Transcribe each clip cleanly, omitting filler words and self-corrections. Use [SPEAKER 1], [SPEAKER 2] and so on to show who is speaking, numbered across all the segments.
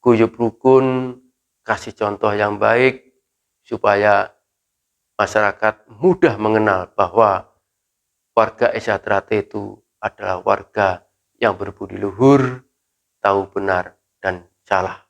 [SPEAKER 1] guyub rukun, kasih contoh yang baik, supaya masyarakat mudah mengenal bahwa warga Esa Trate itu adalah warga yang berbudi luhur, tahu benar dan salah.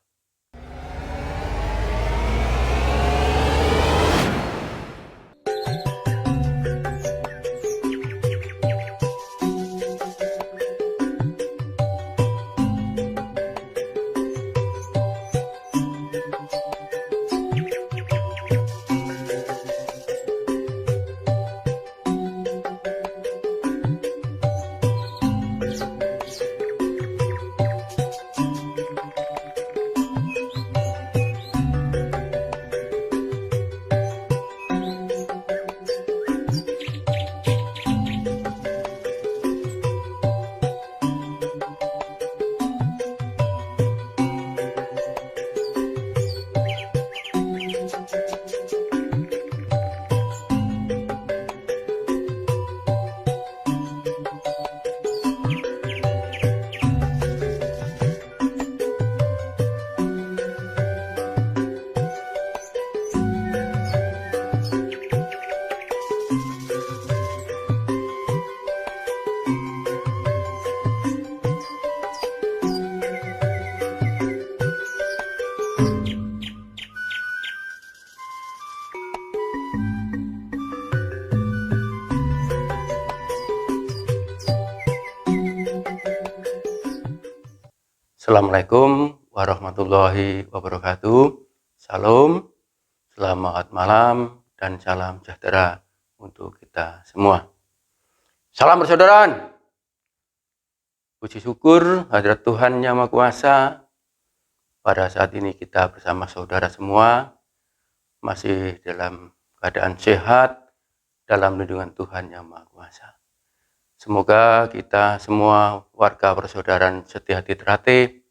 [SPEAKER 1] Assalamualaikum warahmatullahi wabarakatuh. Salam, selamat malam, dan salam sejahtera untuk kita semua. Salam persaudaraan. Puji syukur hadirat Tuhan Yang Maha Kuasa. Pada saat ini kita bersama saudara semua masih dalam keadaan sehat dalam lindungan Tuhan Yang Maha Kuasa. Semoga kita semua warga persaudaraan Setiahati Trate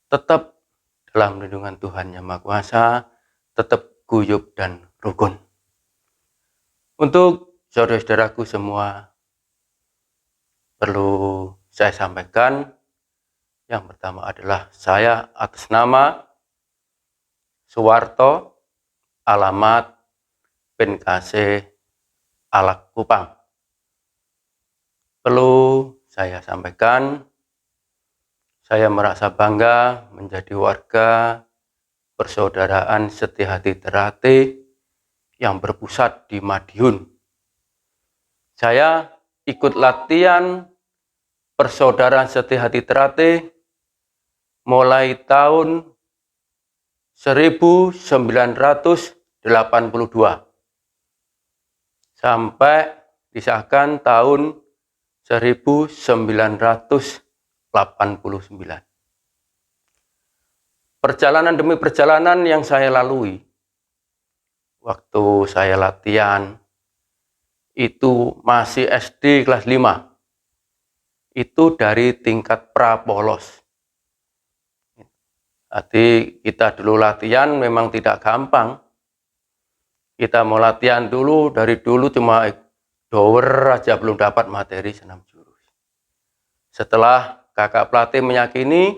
[SPEAKER 1] tetap dalam lindungan Tuhan Yang Maha Kuasa, tetap guyub dan rukun. Untuk saudara-saudaraku semua, perlu saya sampaikan, yang pertama adalah saya atas nama Suwarto, alamat Penkase Alak Kupang. Perlu saya sampaikan, saya merasa bangga menjadi warga persaudaraan Setiahati Trate yang berpusat di Madiun. Saya ikut latihan persaudaraan Setiahati Trate mulai tahun 1982 sampai disahkan tahun 1989. Perjalanan demi perjalanan yang saya lalui waktu saya latihan itu masih SD kelas 5. Itu dari tingkat prapolos. Jadi kita dulu latihan memang tidak gampang. Kita mau latihan dulu, dari dulu cuma dower aja belum dapat materi senam jurus. Setelah kakak pelatih meyakini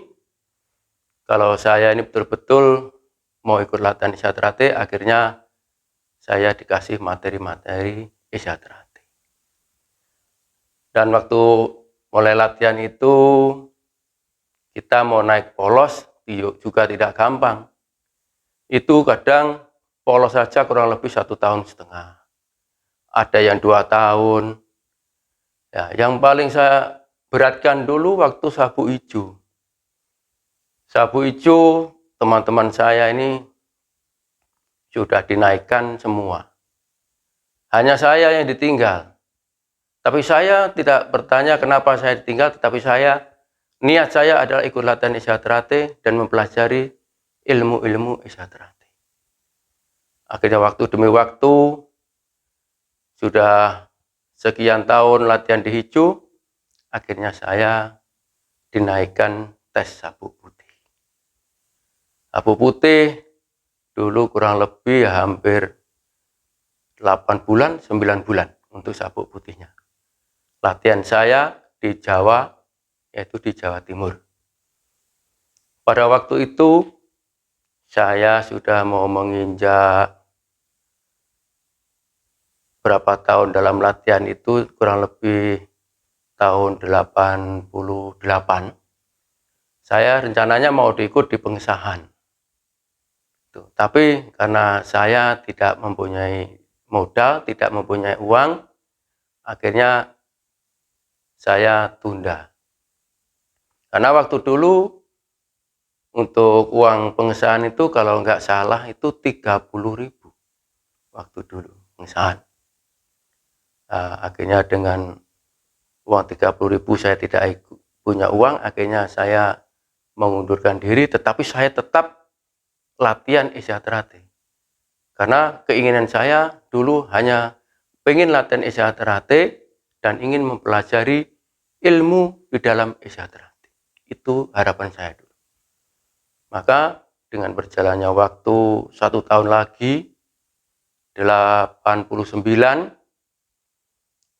[SPEAKER 1] kalau saya ini betul-betul mau ikut latihan Esa Trate, akhirnya saya dikasih materi-materi Esa Trate. Dan waktu mulai latihan itu kita mau naik polos juga tidak gampang. Itu kadang polos saja kurang lebih 1,5 tahun. Ada yang 2 tahun. Ya, yang paling saya beratkan dulu waktu sabu ijo. Sabu ijo teman-teman saya ini sudah dinaikkan semua. Hanya saya yang ditinggal. Tapi saya tidak bertanya kenapa saya ditinggal, tetapi niat saya adalah ikut latihan Esa Trate dan mempelajari ilmu-ilmu Esa Trate. Akhirnya waktu demi waktu, sudah sekian tahun latihan di hijau, akhirnya saya dinaikkan tes sabu putih. Sabu putih dulu kurang lebih hampir 8 bulan, 9 bulan untuk sabu putihnya. Latihan saya di Jawa, yaitu di Jawa Timur. Pada waktu itu saya sudah mau menginjak berapa tahun dalam latihan itu, kurang lebih tahun 88. Saya rencananya mau diikut di pengesahan. Tapi karena saya tidak mempunyai modal, tidak mempunyai uang, akhirnya saya tunda. Karena waktu dulu untuk uang pengesahan itu kalau nggak salah itu 30.000 waktu dulu pengesahan. Akhirnya dengan uang 30.000 saya tidak punya uang, akhirnya saya mengundurkan diri, tetapi saya tetap latihan Isyahat-Terate. Karena keinginan saya dulu hanya pengen latihan Isyahat-Terate dan ingin mempelajari ilmu di dalam Isyahat-Terate. Itu harapan saya dulu. Maka dengan berjalannya waktu 1 tahun lagi, 89,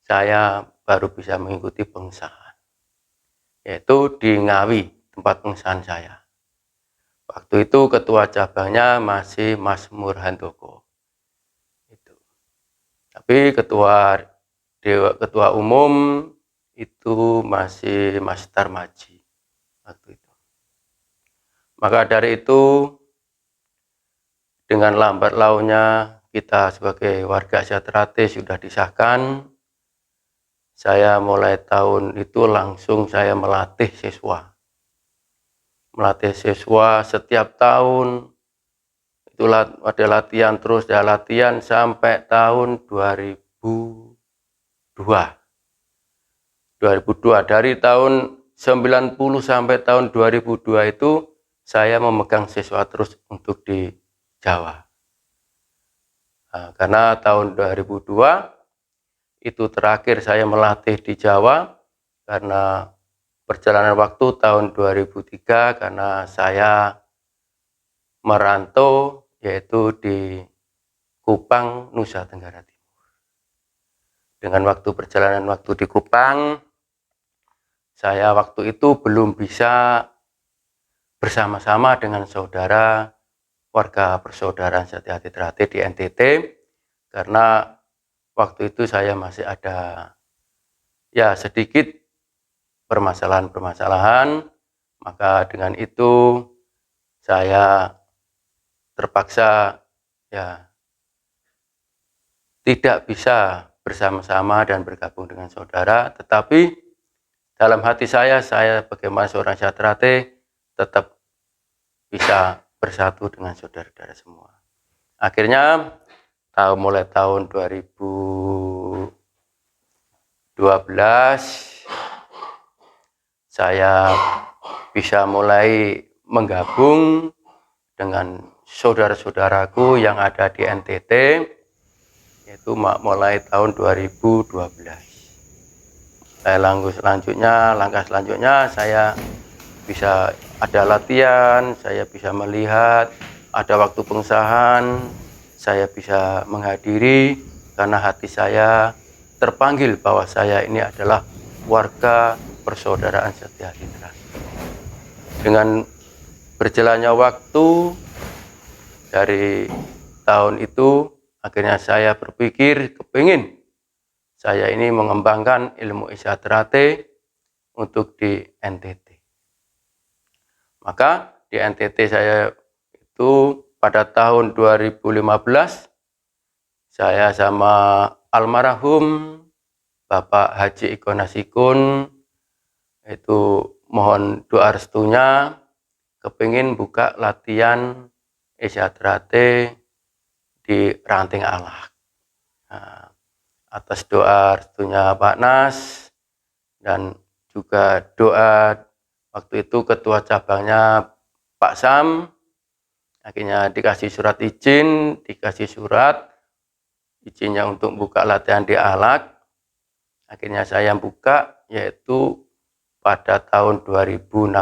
[SPEAKER 1] saya baru bisa mengikuti pengesahan. Yaitu di Ngawi, tempat pengesahan saya. Waktu itu ketua cabangnya masih Mas Murhandoko. Tapi ketua umum itu masih Mas Tarmaji waktu itu. Maka dari itu, dengan lambat launnya kita sebagai warga Isyahat-Terate sudah disahkan. Saya mulai tahun itu langsung saya melatih siswa. Melatih siswa setiap tahun, itulah ada latihan terus, ada latihan sampai tahun 2002. Dari tahun 90 sampai tahun 2002 itu saya memegang siswa terus untuk di Jawa. Karena tahun 2002 itu terakhir saya melatih di Jawa, karena perjalanan waktu tahun 2003 karena saya merantau yaitu di Kupang, Nusa Tenggara Timur. Dengan perjalanan waktu di Kupang, saya waktu itu belum bisa bersama-sama dengan saudara warga persaudaraan Sati-Hati Terate di NTT, karena waktu itu saya masih ada sedikit permasalahan-permasalahan. Maka dengan itu saya terpaksa tidak bisa bersama-sama dan bergabung dengan saudara, tetapi dalam hati saya bagaimana seorang Isyahat-Terate tetap bisa bersatu dengan saudara-saudara semua. Akhirnya mulai tahun 2012 saya bisa mulai menggabung dengan saudara-saudaraku yang ada di NTT, yaitu mulai tahun 2012. Langkah selanjutnya saya bisa ada latihan, saya bisa melihat, ada waktu pengesahan, saya bisa menghadiri karena hati saya terpanggil bahwa saya ini adalah warga persaudaraan Sati-Hati Terate. Dengan berjalannya waktu dari tahun itu, akhirnya saya berpikir kepingin saya ini mengembangkan ilmu Isyahat-Terate untuk di NTT. Maka di NTT saya itu pada tahun 2015 saya sama almarhum Bapak Haji Iko Nasikun itu mohon doa restunya, kepingin buka latihan Isyahat-Terate di Ranting Alak. Atas doa restunya Pak Nas dan juga doa waktu itu ketua cabangnya Pak Sam, akhirnya dikasih surat izin, izinnya untuk buka latihan di Alak. Akhirnya saya buka, yaitu pada tahun 2016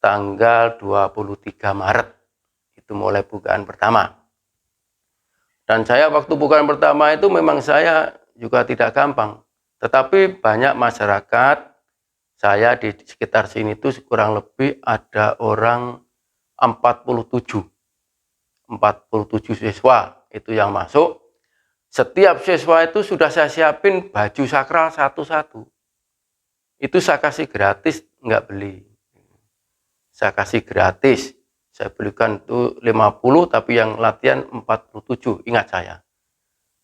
[SPEAKER 1] tanggal 23 Maret itu mulai bukaan pertama. Dan saya waktu bukaan pertama itu memang saya juga tidak gampang, tetapi banyak masyarakat Saya di sekitar sini tuh kurang lebih ada orang 47 siswa itu yang masuk. Setiap siswa itu sudah saya siapin baju sakral satu-satu. Itu saya kasih gratis, nggak beli. Saya kasih gratis. Saya belikan itu 50, tapi yang latihan 47, ingat saya.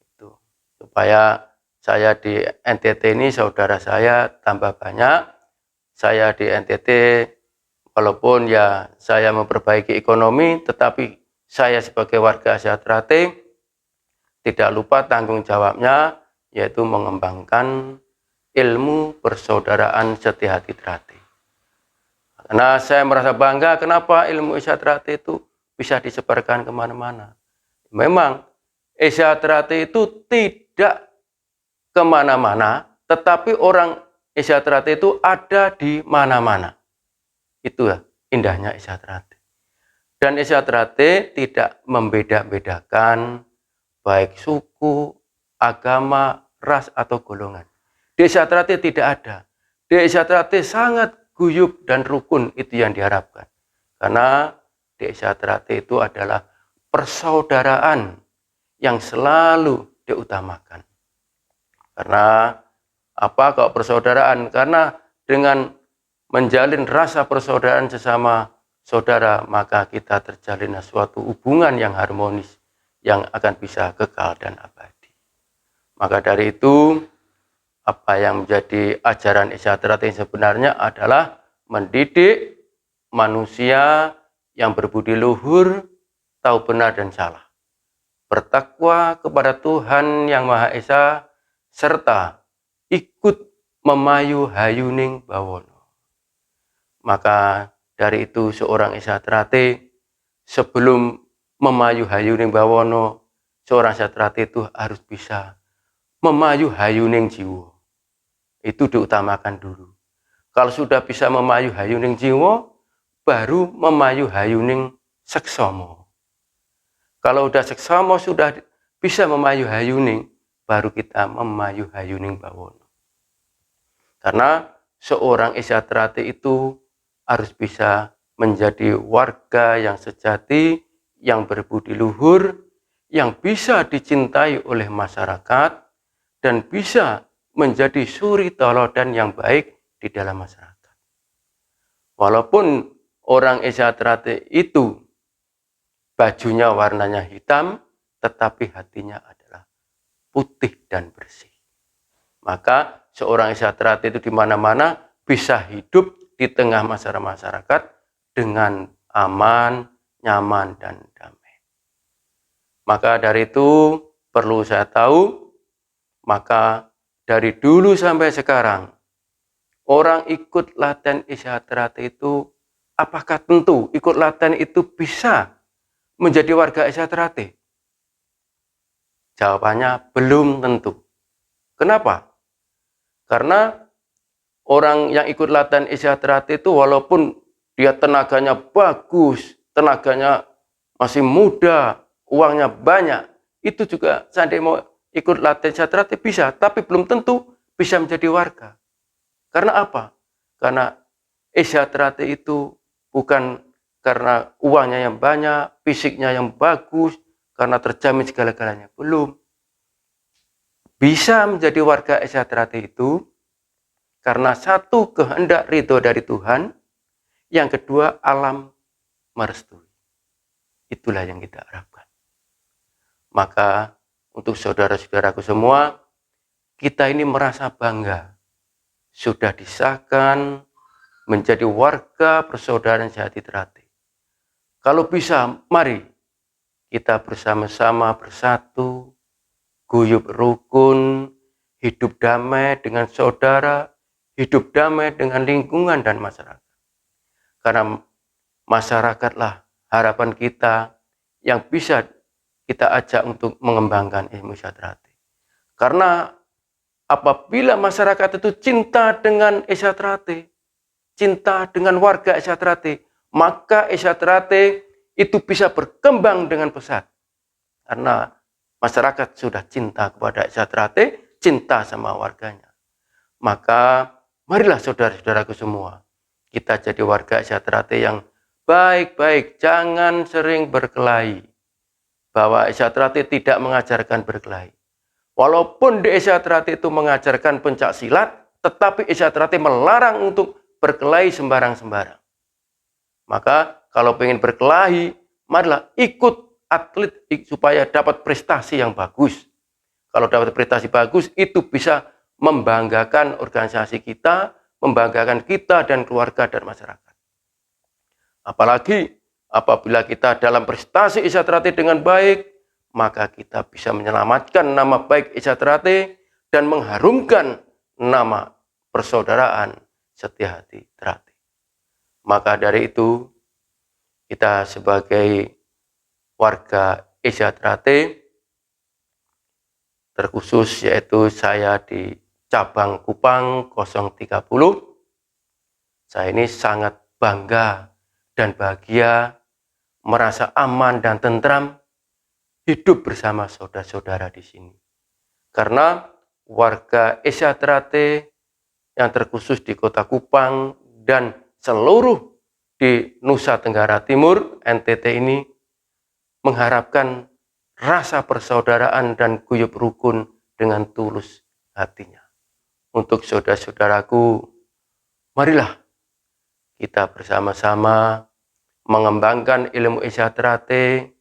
[SPEAKER 1] Itu. Supaya saya di NTT ini saudara saya tambah banyak. Saya di NTT walaupun ya saya memperbaiki ekonomi, tetapi saya sebagai warga Asia Trate tidak lupa tanggung jawabnya, yaitu mengembangkan ilmu persaudaraan Setiahati Trate. Karena saya merasa bangga kenapa ilmu Asia Trate itu bisa disebarkan kemana-mana. Memang Asia Trate itu tidak kemana-mana, tetapi orang Asia Trate itu ada di mana-mana. Itu ya indahnya Asia Trate. Dan Asia Trate tidak membeda-bedakan baik suku, agama, ras, atau golongan. Di Asia Trate tidak ada. Di Asia Trate sangat guyup dan rukun, itu yang diharapkan. Karena di Asia Trate itu adalah persaudaraan yang selalu diutamakan. Karena apa kok persaudaraan? Karena dengan menjalin rasa persaudaraan sesama saudara, maka kita terjalin suatu hubungan yang harmonis, yang akan bisa kekal dan abadi. Maka dari itu, apa yang menjadi ajaran Asia Trate sebenarnya adalah mendidik manusia yang berbudi luhur, tahu benar dan salah, bertakwa kepada Tuhan Yang Maha Esa, serta ikut memayu hayuning bawono. Maka dari itu seorang Asia Trate sebelum memayu hayuning bawono, seorang Asia Trate itu harus bisa memayu hayuning jiwa. Itu diutamakan dulu. Kalau sudah bisa memayu hayuning jiwa, baru memayu hayuning seksama. Kalau sudah seksama sudah bisa memayu hayuning, baru kita memayu hayuning bawono. Karena seorang Asia Trate itu harus bisa menjadi warga yang sejati, yang berbudi luhur, yang bisa dicintai oleh masyarakat, dan bisa menjadi suri tauladan yang baik di dalam masyarakat. Walaupun orang Asia Trate itu bajunya warnanya hitam, tetapi hatinya adalah putih dan bersih. Maka seorang Asia Trate itu di mana-mana bisa hidup di tengah masyarakat dengan aman, nyaman, dan damai. Maka dari itu perlu saya tahu, maka dari dulu sampai sekarang, orang ikut latihan Asia Trate itu, apakah tentu ikut latihan itu bisa menjadi warga Asia Trate? Jawabannya belum tentu. Kenapa? Karena orang yang ikut latihan Asia Trate itu walaupun dia tenaganya bagus, tenaganya masih muda, uangnya banyak, itu juga seandainya mau ikut latihan Asia Trate bisa, tapi belum tentu bisa menjadi warga. Karena apa? Karena Asia Trate itu bukan karena uangnya yang banyak, fisiknya yang bagus, karena terjamin segala-galanya. Belum. Bisa menjadi warga Asia Trate itu karena satu, kehendak ridho dari Tuhan, yang kedua, alam merestui. Itulah yang kita harapkan. Maka untuk saudara-saudaraku semua, kita ini merasa bangga sudah disahkan menjadi warga persaudaraan Setiahati Trate. Kalau bisa, mari kita bersama-sama bersatu, guyub rukun, hidup damai dengan saudara, hidup damai dengan lingkungan dan masyarakat. Karena masyarakatlah harapan kita yang bisa kita ajak untuk mengembangkan ilmu Asia Trate. Karena apabila masyarakat itu cinta dengan Asia Trate, cinta dengan warga Asia Trate, maka Asia Trate itu bisa berkembang dengan pesat. Karena masyarakat sudah cinta kepada Asia Trate, cinta sama warganya. Maka marilah saudara-saudaraku semua, kita jadi warga Isyatrate yang baik-baik, jangan sering berkelahi. Bahwa Isyatrate tidak mengajarkan berkelahi. Walaupun di Isyatrate itu mengajarkan pencak silat, tetapi Isyatrate melarang untuk berkelahi sembarang-sembarang. Maka kalau ingin berkelahi, marilah ikut atlet supaya dapat prestasi yang bagus. Kalau dapat prestasi bagus, itu bisa membanggakan organisasi kita, membanggakan kita dan keluarga dan masyarakat. Apalagi apabila kita dalam prestasi Isyatrate dengan baik, maka kita bisa menyelamatkan nama baik Isyatrate dan mengharumkan nama persaudaraan Setiahati Trate. Maka dari itu, kita sebagai warga Isyatrate, terkhusus yaitu saya di cabang Kupang 030, saya ini sangat bangga dan bahagia, merasa aman dan tentram hidup bersama saudara-saudara di sini. Karena warga Isyatrate yang terkhusus di Kota Kupang dan seluruh di Nusa Tenggara Timur, NTT ini, mengharapkan rasa persaudaraan dan guyub rukun dengan tulus hatinya. Untuk saudara-saudaraku, marilah kita bersama-sama mengembangkan ilmu Isyatrate,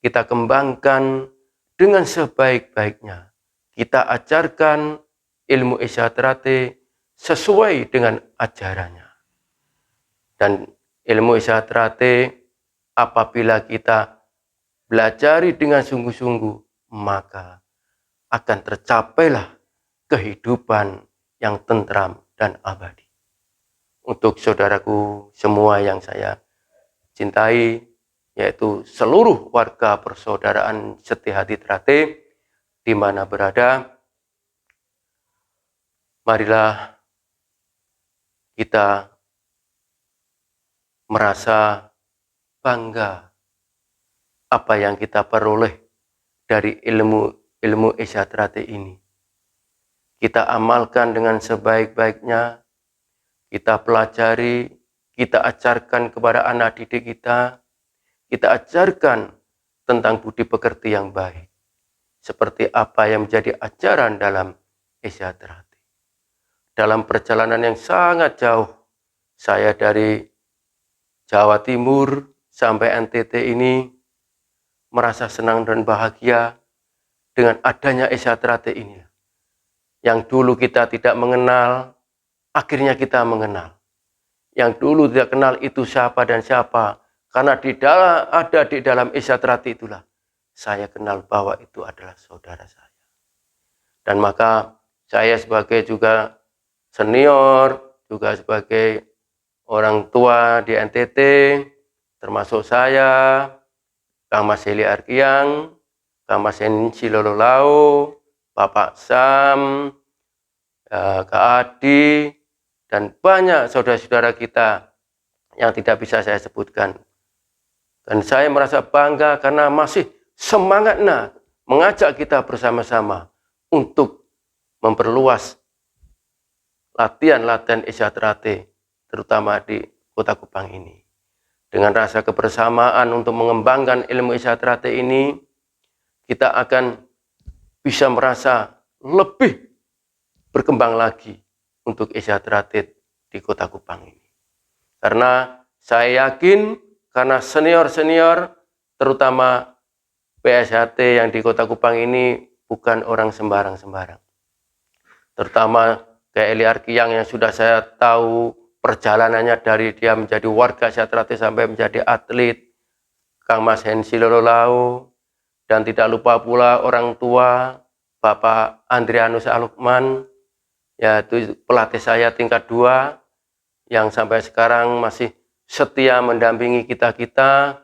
[SPEAKER 1] kita kembangkan dengan sebaik-baiknya. Kita ajarkan ilmu Isyatrate sesuai dengan ajarannya. Dan ilmu Isyatrate apabila kita belajari dengan sungguh-sungguh, maka akan tercapailah kehidupan yang tentram dan abadi. Untuk saudaraku semua yang saya cintai, yaitu seluruh warga persaudaraan Setiahati Trate di mana berada, marilah kita merasa bangga apa yang kita peroleh dari ilmu Isyatrate ini. Kita amalkan dengan sebaik-baiknya, kita pelajari, kita ajarkan kepada anak didik kita ajarkan tentang budi pekerti yang baik. Seperti apa yang menjadi ajaran dalam Isyatrate. Dalam perjalanan yang sangat jauh, saya dari Jawa Timur sampai NTT ini merasa senang dan bahagia dengan adanya Isyatrate ini. Yang dulu kita tidak mengenal, akhirnya kita mengenal. Yang dulu tidak kenal itu siapa dan siapa, karena ada di dalam Isyatrate itulah saya kenal bahwa itu adalah saudara saya. Dan maka saya sebagai juga senior, juga sebagai orang tua di NTT, termasuk saya, Kang Mas Heli Arkiang, Kang Mas Hensi Lololau, Bapak Sam, Kak Adi, dan banyak saudara-saudara kita yang tidak bisa saya sebutkan. Dan saya merasa bangga karena masih semangatnya mengajak kita bersama-sama untuk memperluas latihan-latihan Isyatrate, terutama di Kota Kupang ini. Dengan rasa kebersamaan untuk mengembangkan ilmu Isyatrate ini, kita akan bisa merasa lebih berkembang lagi untuk Isyatrate di Kota Kupang ini. Karena saya yakin, karena senior-senior, terutama PSHT yang di Kota Kupang ini bukan orang sembarang-sembarang. Terutama kayak Eli Arkiang yang sudah saya tahu perjalanannya dari dia menjadi warga Isyatrate sampai menjadi atlet, Kang Mas Hensi Lololau, dan tidak lupa pula orang tua Bapak Andrianus Alukman, yaitu pelatih saya tingkat 2 yang sampai sekarang masih setia mendampingi kita-kita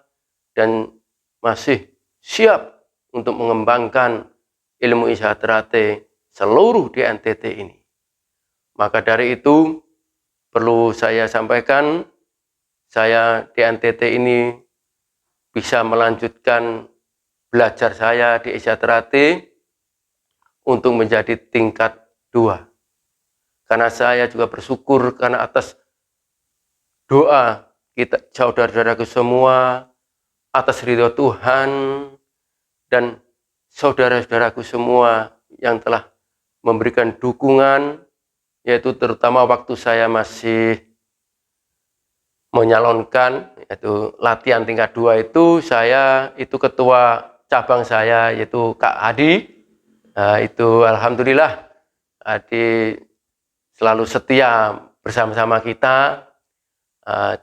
[SPEAKER 1] dan masih siap untuk mengembangkan ilmu Isyatrate seluruh di NTT ini. Maka dari itu perlu saya sampaikan, saya di NTT ini bisa melanjutkan belajar saya di Isyatrate untuk menjadi tingkat 2. Karena saya juga bersyukur karena atas doa kita, saudara-saudaraku semua, atas ridho Tuhan, dan saudara-saudaraku semua yang telah memberikan dukungan, yaitu terutama waktu saya masih menyalonkan, yaitu latihan tingkat 2 itu, saya itu ketua cabang saya, yaitu Kak Hadi. Nah, itu alhamdulillah Hadi selalu setia bersama-sama kita.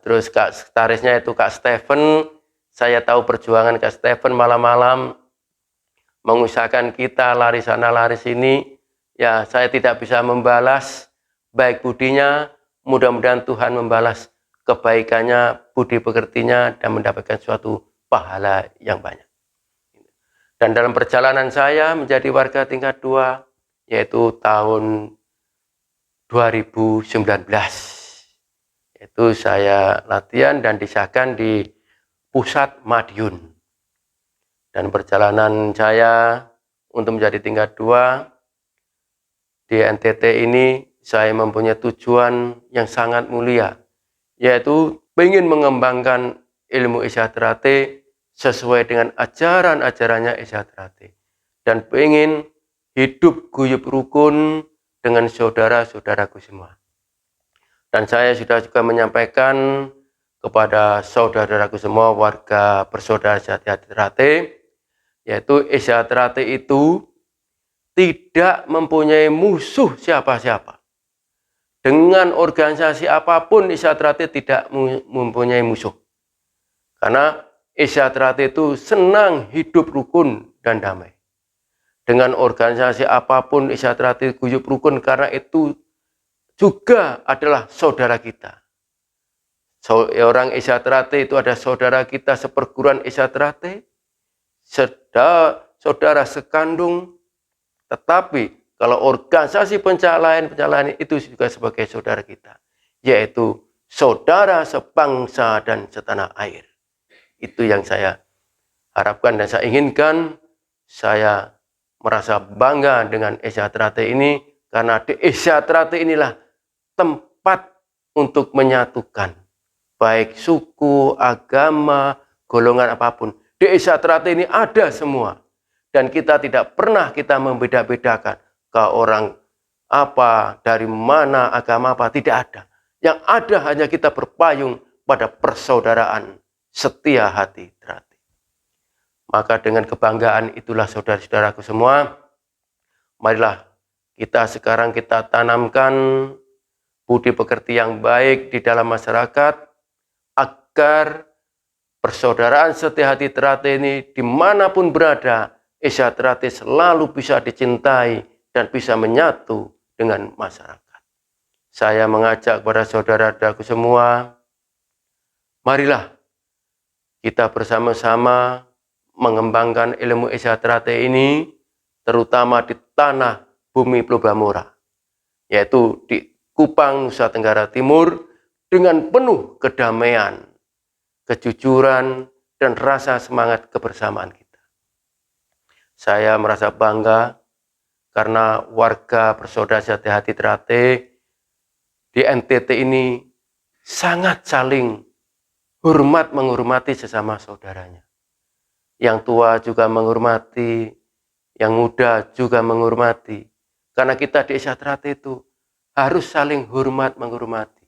[SPEAKER 1] Terus Kak sekretarisnya itu Kak Stephen, saya tahu perjuangan Kak Stephen malam-malam mengusahakan kita lari sana lari sini. Ya, saya tidak bisa membalas baik budinya, mudah-mudahan Tuhan membalas kebaikannya, budi pekertinya, dan mendapatkan suatu pahala yang banyak. Dan dalam perjalanan saya menjadi warga tingkat 2, yaitu tahun 2019, yaitu saya latihan dan disahkan di Pusat Madiun. Dan perjalanan saya untuk menjadi tingkat 2 di NTT ini, saya mempunyai tujuan yang sangat mulia, yaitu ingin mengembangkan ilmu Isyatrate sesuai dengan ajaran-ajarannya Isyatrate, dan ingin hidup guyub rukun dengan saudara-saudaraku semua. Dan saya sudah juga menyampaikan kepada saudara-saudaraku semua warga bersaudara Isyatrate, yaitu Isyatrate itu tidak mempunyai musuh siapa-siapa. Dengan organisasi apapun Isyatrate tidak mempunyai musuh. Karena Isyatrate itu senang hidup rukun dan damai. Dengan organisasi apapun Isyatrate guyub rukun, karena itu juga adalah saudara kita. Orang Isyatrate itu ada saudara kita seperguruan Isyatrate, saudara sekandung, tetapi kalau organisasi pencahayaan itu juga sebagai saudara kita, yaitu saudara sebangsa dan setanah air. Itu yang saya harapkan dan saya inginkan. Saya merasa bangga dengan Isyatrate ini, karena di Isyatrate inilah tempat untuk menyatukan baik suku, agama, golongan apapun. Di Isyatrate ini ada semua. Dan kita tidak pernah kita membeda-bedakan ke orang apa, dari mana, agama apa, tidak ada. Yang ada hanya kita berpayung pada persaudaraan setia hati terhati. Maka dengan kebanggaan itulah saudara-saudaraku semua, marilah kita sekarang kita tanamkan budi pekerti yang baik di dalam masyarakat, agar persaudaraan setia hati terhati ini dimanapun berada, Isyatrate selalu bisa dicintai dan bisa menyatu dengan masyarakat. Saya mengajak kepada saudara-saudaraku semua, marilah kita bersama-sama mengembangkan ilmu Isyatrate ini, terutama di tanah bumi Plobamora, yaitu di Kupang, Nusa Tenggara Timur, dengan penuh kedamaian, kejujuran, dan rasa semangat kebersamaan kita. Saya merasa bangga karena warga bersaudara setia hati terhati di NTT ini sangat saling hormat menghormati sesama saudaranya. Yang tua juga menghormati, yang muda juga menghormati. Karena kita di Isyatrate itu harus saling hormat menghormati.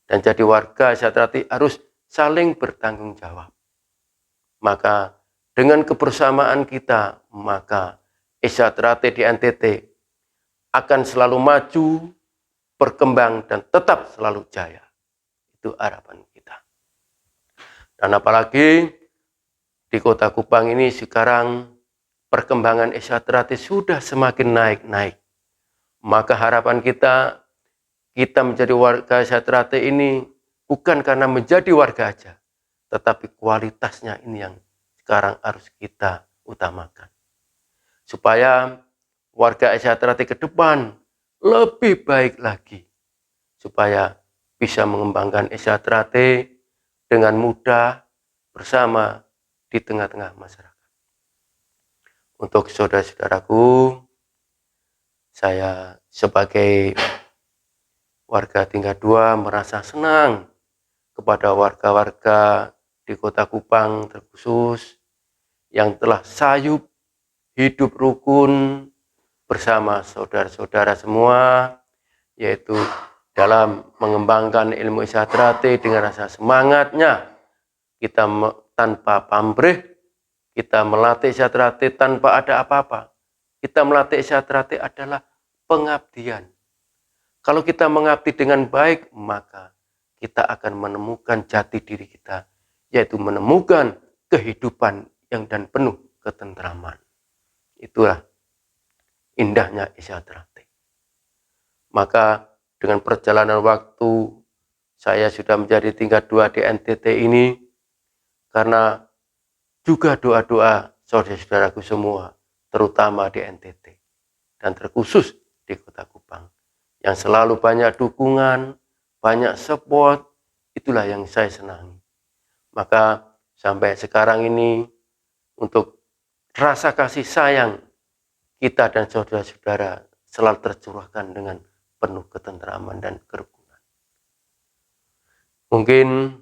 [SPEAKER 1] Dan jadi warga Isyatrate harus saling bertanggung jawab. Maka dengan kebersamaan kita, maka Isyatrate di NTT akan selalu maju, berkembang, dan tetap selalu jaya. Itu harapan kita. Dan apalagi di Kota Kupang ini sekarang perkembangan Isyatrate sudah semakin naik-naik. Maka harapan kita menjadi warga Isyatrate ini bukan karena menjadi warga aja, tetapi kualitasnya ini yang sekarang harus kita utamakan. Supaya warga Isyatrate ke depan lebih baik lagi. Supaya bisa mengembangkan Isyatrate dengan mudah bersama di tengah-tengah masyarakat. Untuk saudara-saudaraku, saya sebagai warga tingkat 2 merasa senang kepada warga-warga di Kota Kupang terkhusus yang telah sayup hidup rukun bersama saudara-saudara semua, yaitu dalam mengembangkan ilmu Isyatrate dengan rasa semangatnya kita tanpa pamrih, kita melatih Isyatrate tanpa ada apa-apa. Kita melatih Isyatrate adalah pengabdian. Kalau kita mengabdi dengan baik, maka kita akan menemukan jati diri kita, yaitu menemukan kehidupan yang dan penuh ketentraman. Itulah indahnya Isyatrate. Maka dengan perjalanan waktu, saya sudah menjadi tingkat 2 di NTT ini, karena juga doa-doa saudara-saudaraku semua, terutama di NTT, dan terkhusus di Kota Kupang, yang selalu banyak dukungan, banyak support, itulah yang saya senangi. Maka sampai sekarang ini, untuk rasa kasih sayang kita dan saudara-saudara selalu tercurahkan dengan penuh ketentraman dan kerukunan. Mungkin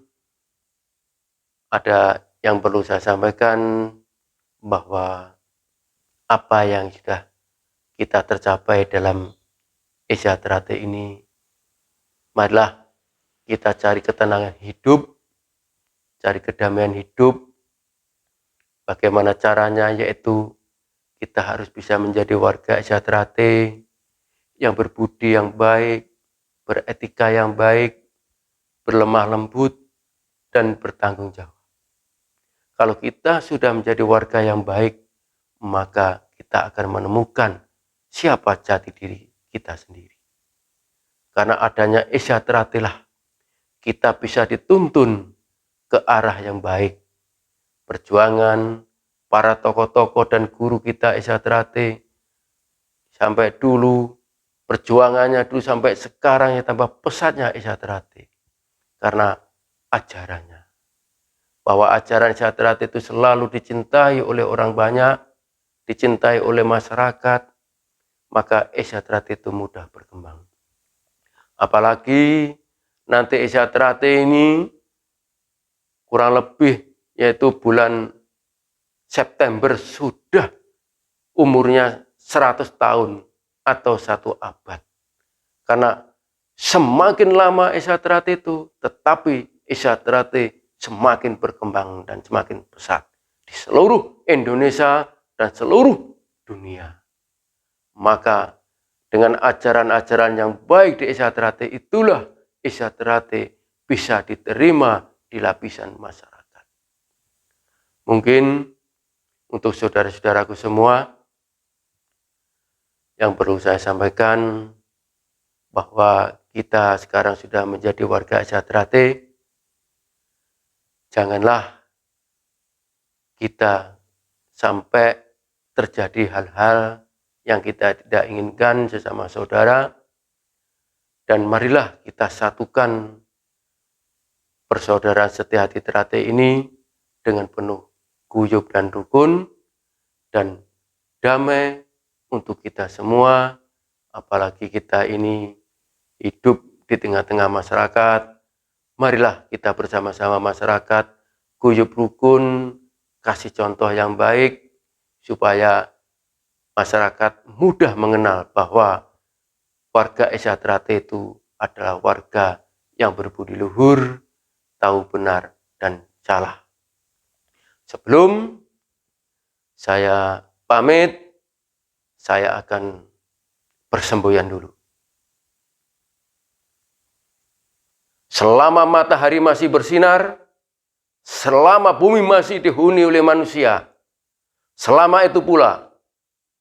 [SPEAKER 1] ada yang perlu saya sampaikan, bahwa apa yang sudah kita tercapai dalam Isyatrate ini, marilah kita cari ketenangan hidup, cari kedamaian hidup. Bagaimana caranya? Yaitu kita harus bisa menjadi warga Isyatrate yang berbudi yang baik, beretika yang baik, berlemah lembut, dan bertanggung jawab. Kalau kita sudah menjadi warga yang baik, maka kita akan menemukan siapa jati diri kita sendiri. Karena adanya Isyatrate lah kita bisa dituntun ke arah yang baik. Perjuangan para tokoh-tokoh dan guru kita Isyatrate sampai dulu, perjuangannya dulu sampai sekarang, ya tambah pesatnya Isyatrate karena ajarannya. Bahwa ajaran Isyatrate itu selalu dicintai oleh orang banyak, dicintai oleh masyarakat, maka Isyatrate itu mudah berkembang. Apalagi nanti Isyatrate ini kurang lebih yaitu bulan September sudah umurnya 100 tahun atau 1 abad. Karena semakin lama Isyatrate itu, tetapi Isyatrate semakin berkembang dan semakin pesat di seluruh Indonesia dan seluruh dunia. Maka dengan ajaran-ajaran yang baik di Isyatrate itulah Isyatrate bisa diterima di lapisan masyarakat. Mungkin untuk saudara-saudaraku semua, yang perlu saya sampaikan bahwa kita sekarang sudah menjadi warga Isyatrate. Janganlah kita sampai terjadi hal-hal yang kita tidak inginkan sesama saudara, dan marilah kita satukan persaudaraan setia hati Trate ini dengan penuh guyub dan rukun dan damai untuk kita semua, apalagi kita ini hidup di tengah-tengah masyarakat. Marilah kita bersama-sama masyarakat guyub rukun, kasih contoh yang baik supaya masyarakat mudah mengenal bahwa warga Isyatrate itu adalah warga yang berbudi luhur, tahu benar dan salah. Sebelum saya pamit, saya akan bersemboyan dulu. Selama matahari masih bersinar, selama bumi masih dihuni oleh manusia, selama itu pula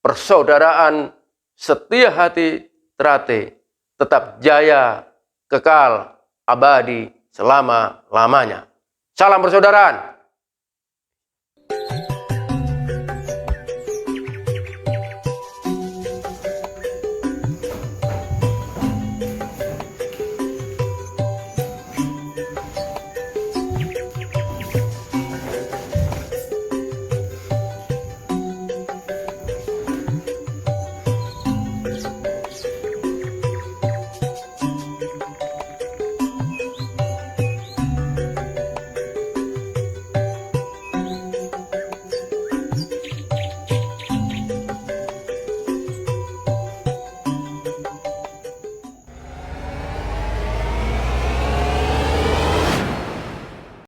[SPEAKER 1] persaudaraan setia hati Trate tetap jaya, kekal, abadi, selama-lamanya. Salam persaudaraan.